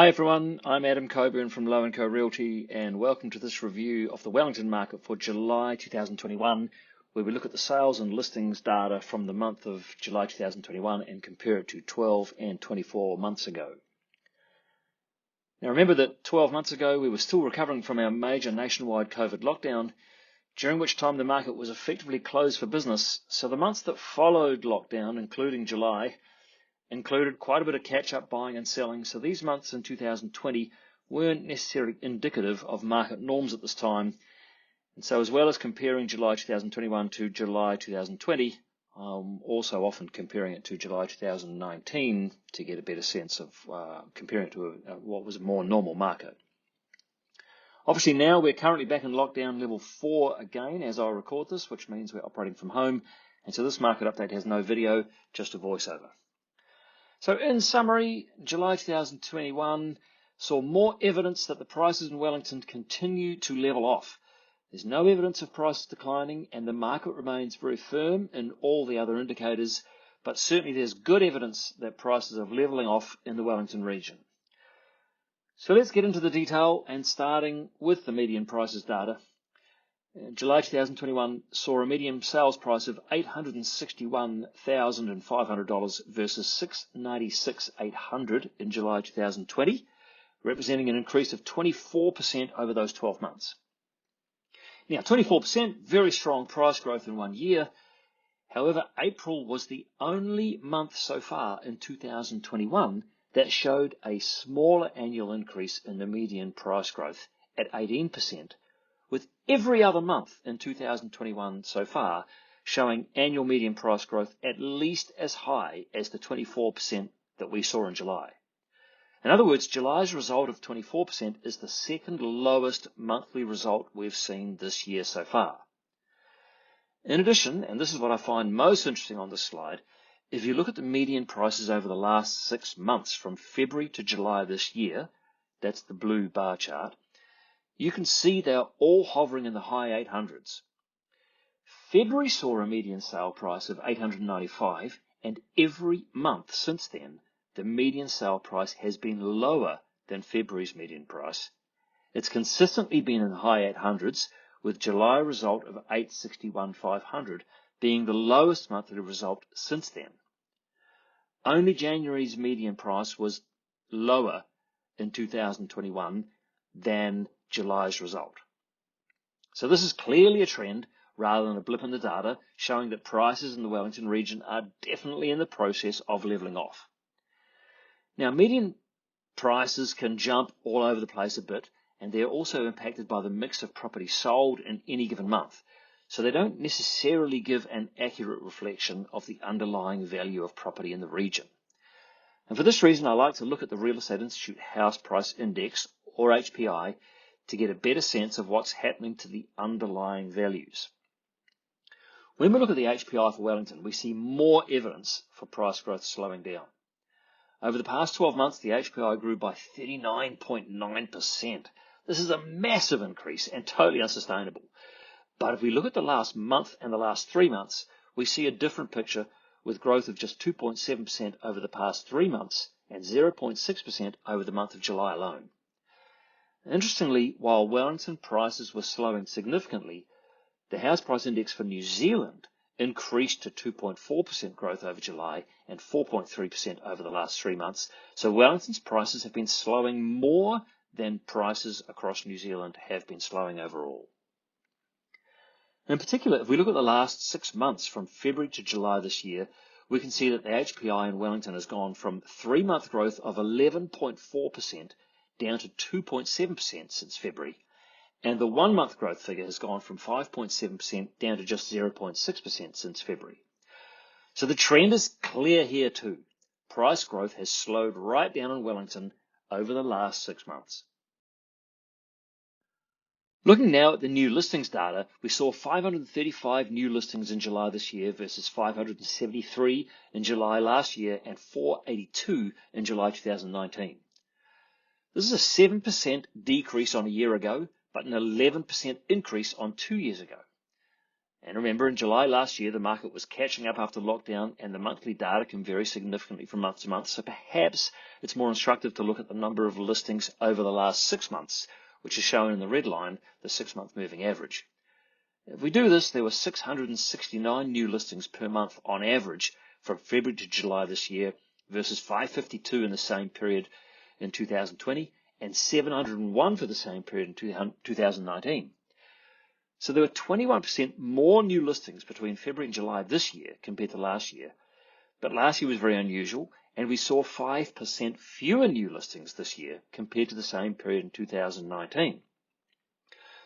Hi everyone, I'm Adam Cockburn from Lowe Co Realty and welcome to this review of the Wellington market for July 2021, where we look at the sales and listings data from the month of July 2021 and compare it to 12 and 24 months ago. Now remember that 12 months ago we were still recovering from our major nationwide COVID lockdown, during which time the market was effectively closed for business, so the months that followed lockdown, including July, included quite a bit of catch-up buying and selling, so these months in 2020 weren't necessarily indicative of market norms at this time. And so as well as comparing July 2021 to July 2020, also often comparing it to July 2019 to get a better sense of comparing it to what was a more normal market. Obviously now we're currently back in lockdown level 4 again as I record this, which means we're operating from home, and so this market update has no video, just a voiceover. So in summary, July 2021 saw more evidence that the prices in Wellington continue to level off. There's no evidence of prices declining and the market remains very firm in all the other indicators, but certainly there's good evidence that prices are leveling off in the Wellington region. So let's get into the detail, and starting with the median prices data. July 2021 saw a median sales price of $861,500 versus $696,800 in July 2020, representing an increase of 24% over those 12 months. Now, 24%, very strong price growth in 1 year. However, April was the only month so far in 2021 that showed a smaller annual increase in the median price growth at 18%. With every other month in 2021 so far showing annual median price growth at least as high as the 24% that we saw in July. In other words, July's result of 24% is the second lowest monthly result we've seen this year so far. In addition, and this is what I find most interesting on this slide, if you look at the median prices over the last 6 months from February to July this year, that's the blue bar chart, you can see they're all hovering in the high 800s. February saw a median sale price of $895, and every month since then, the median sale price has been lower than February's median price. It's consistently been in the high 800s, with July result of $861,500 being the lowest monthly result since then. Only January's median price was lower in 2021 than July's result. So this is clearly a trend rather than a blip in the data, showing that prices in the Wellington region are definitely in the process of leveling off. Now, median prices can jump all over the place a bit, and they're also impacted by the mix of property sold in any given month. So they don't necessarily give an accurate reflection of the underlying value of property in the region. And for this reason, I like to look at the Real Estate Institute House Price Index, or HPI, to get a better sense of what's happening to the underlying values. When we look at the HPI for Wellington, we see more evidence for price growth slowing down. Over the past 12 months, the HPI grew by 39.9%. This is a massive increase and totally unsustainable. But if we look at the last month and the last 3 months, we see a different picture with growth of just 2.7% over the past 3 months and 0.6% over the month of July alone. Interestingly, while Wellington prices were slowing significantly, the house price index for New Zealand increased to 2.4% growth over July and 4.3% over the last 3 months. So Wellington's prices have been slowing more than prices across New Zealand have been slowing overall. In particular, if we look at the last 6 months from February to July this year, we can see that the HPI in Wellington has gone from 3-month growth of 11.4% down to 2.7% since February, and the 1-month growth figure has gone from 5.7% down to just 0.6% since February. So the trend is clear here too. Price growth has slowed right down in Wellington over the last 6 months. Looking now at the new listings data, we saw 535 new listings in July this year versus 573 in July last year and 482 in July 2019. This is a 7% decrease on a year ago, but an 11% increase on 2 years ago. And remember, in July last year, the market was catching up after lockdown, and the monthly data can vary significantly from month to month. So perhaps it's more instructive to look at the number of listings over the last 6 months, which is shown in the red line, the 6-month moving average. If we do this, there were 669 new listings per month on average from February to July this year versus 552 in the same period in 2020 and 701 for the same period in 2019. So there were 21% more new listings between February and July this year compared to last year. But last year was very unusual, and we saw 5% fewer new listings this year compared to the same period in 2019.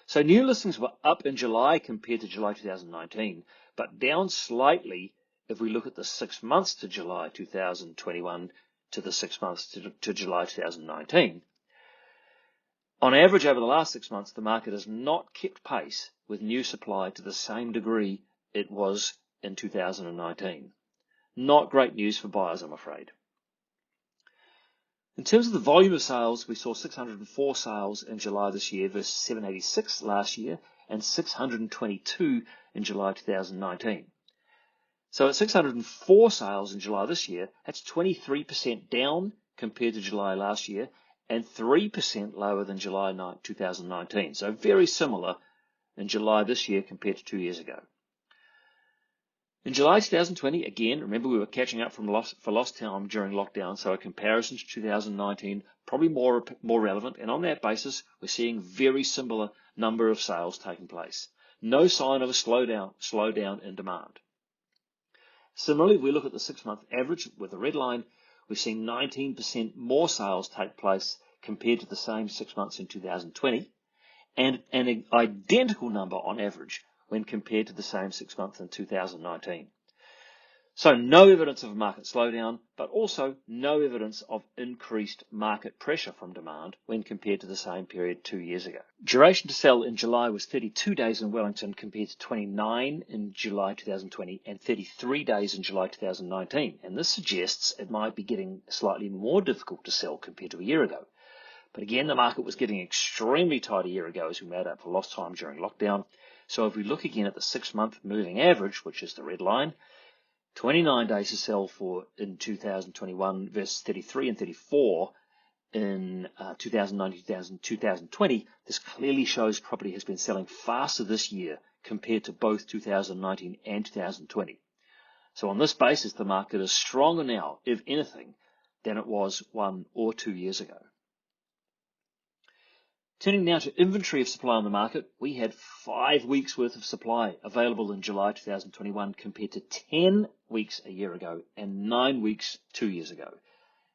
So new listings were up in July compared to July 2019, but down slightly if we look at the 6 months to July 2021 to the 6 months to July 2019. On average, over the last 6 months, the market has not kept pace with new supply to the same degree it was in 2019. Not great news for buyers, I'm afraid. In terms of the volume of sales, we saw 604 sales in July this year versus 786 last year and 622 in July 2019. So at 604 sales in July this year, that's 23% down compared to July last year and 3% lower than July 2019. So very similar in July this year compared to 2 years ago. In July 2020, again, remember we were catching up for lost time during lockdown, so a comparison to 2019 probably more relevant, and on that basis, we're seeing very similar number of sales taking place. No sign of a slowdown in demand. Similarly, if we look at the 6-month average with the red line, we've seen 19% more sales take place compared to the same 6 months in 2020, and an identical number on average when compared to the same 6 months in 2019. So no evidence of a market slowdown, but also no evidence of increased market pressure from demand when compared to the same period 2 years ago. Duration to sell in July was 32 days in Wellington compared to 29 in July 2020 and 33 days in July 2019. And this suggests it might be getting slightly more difficult to sell compared to a year ago. But again, the market was getting extremely tight a year ago as we made up for lost time during lockdown. So if we look again at the 6-month moving average, which is the red line, 29 days to sell in 2021 versus 33 and 34 in 2019, 2020, this clearly shows property has been selling faster this year compared to both 2019 and 2020. So on this basis, the market is stronger now, if anything, than it was 1 or 2 years ago. Turning now to inventory of supply on the market, we had 5 weeks worth of supply available in July 2021 compared to 10 weeks a year ago and 9 weeks 2 years ago.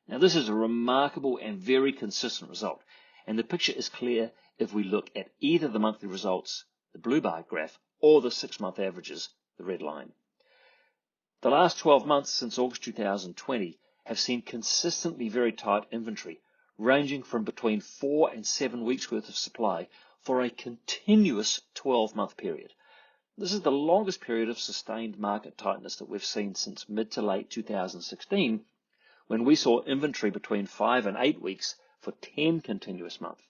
Now this is a remarkable and very consistent result, and the picture is clear if we look at either the monthly results, the blue bar graph, or the 6-month averages, the red line. The last 12 months since August 2020 have seen consistently very tight inventory, ranging from between 4 and 7 weeks worth of supply for a continuous 12-month period. This is the longest period of sustained market tightness that we've seen since mid to late 2016, when we saw inventory between 5 and 8 weeks for 10 continuous months.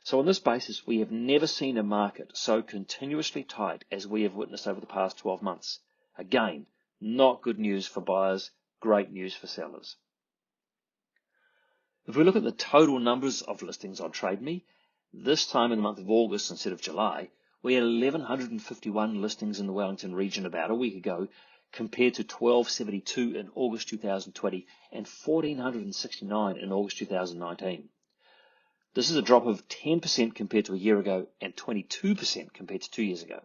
So on this basis, we have never seen a market so continuously tight as we have witnessed over the past 12 months. Again, not good news for buyers, great news for sellers. If we look at the total numbers of listings on TradeMe, this time in the month of August instead of July, we had 1,151 listings in the Wellington region about a week ago, compared to 1,272 in August 2020 and 1,469 in August 2019. This is a drop of 10% compared to a year ago and 22% compared to 2 years ago.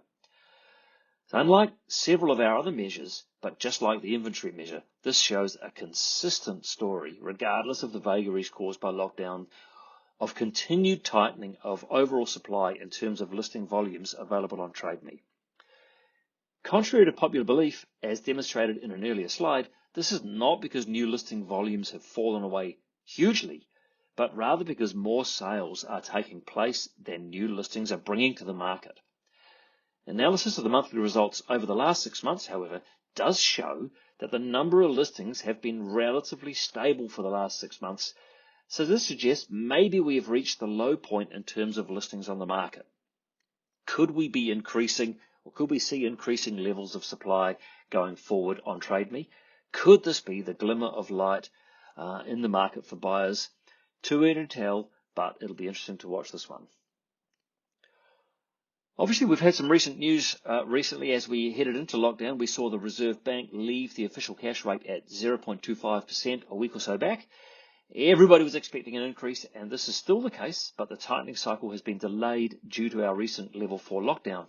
So unlike several of our other measures, but just like the inventory measure, this shows a consistent story, regardless of the vagaries caused by lockdown, of continued tightening of overall supply in terms of listing volumes available on TradeMe. Contrary to popular belief, as demonstrated in an earlier slide, this is not because new listing volumes have fallen away hugely, but rather because more sales are taking place than new listings are bringing to the market. Analysis of the monthly results over the last 6 months, however, does show that the number of listings have been relatively stable for the last 6 months, so this suggests maybe we have reached the low point in terms of listings on the market. Could we be increasing Or could we see increasing levels of supply going forward on Trade Me? Could this be the glimmer of light in the market for buyers? Too early to tell, but it'll be interesting to watch this one. Obviously, we've had some recent news recently. As we headed into lockdown, we saw the Reserve Bank leave the official cash rate at 0.25% a week or so back. Everybody was expecting an increase, and this is still the case, but the tightening cycle has been delayed due to our recent level 4 lockdown.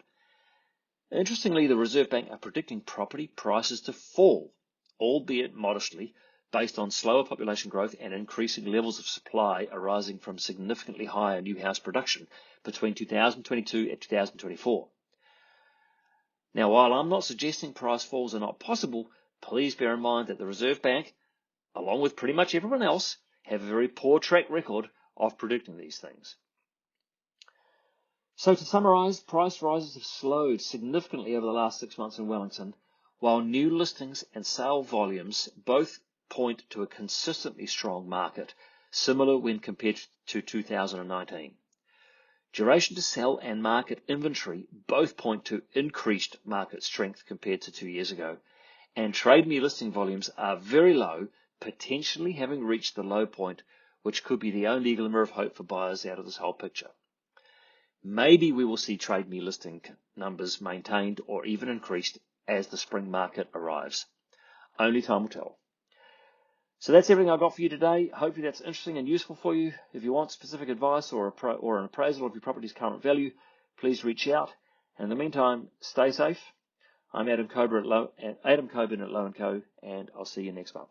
Interestingly, the Reserve Bank are predicting property prices to fall, albeit modestly, based on slower population growth and increasing levels of supply arising from significantly higher new house production between 2022 and 2024. Now, while I'm not suggesting price falls are not possible, please bear in mind that the Reserve Bank, along with pretty much everyone else, have a very poor track record of predicting these things. So to summarise, price rises have slowed significantly over the last 6 months in Wellington, while new listings and sale volumes both point to a consistently strong market, similar when compared to 2019. Duration to sell and market inventory both point to increased market strength compared to 2 years ago, and Trade Me listing volumes are very low, potentially having reached the low point, which could be the only glimmer of hope for buyers out of this whole picture. Maybe we will see Trade Me listing numbers maintained or even increased as the spring market arrives. Only time will tell. So that's everything I've got for you today. Hopefully that's interesting and useful for you. If you want specific advice or an appraisal of your property's current value, please reach out. And in the meantime, stay safe. I'm Adam Cockburn at Lowe Co, and I'll see you next month.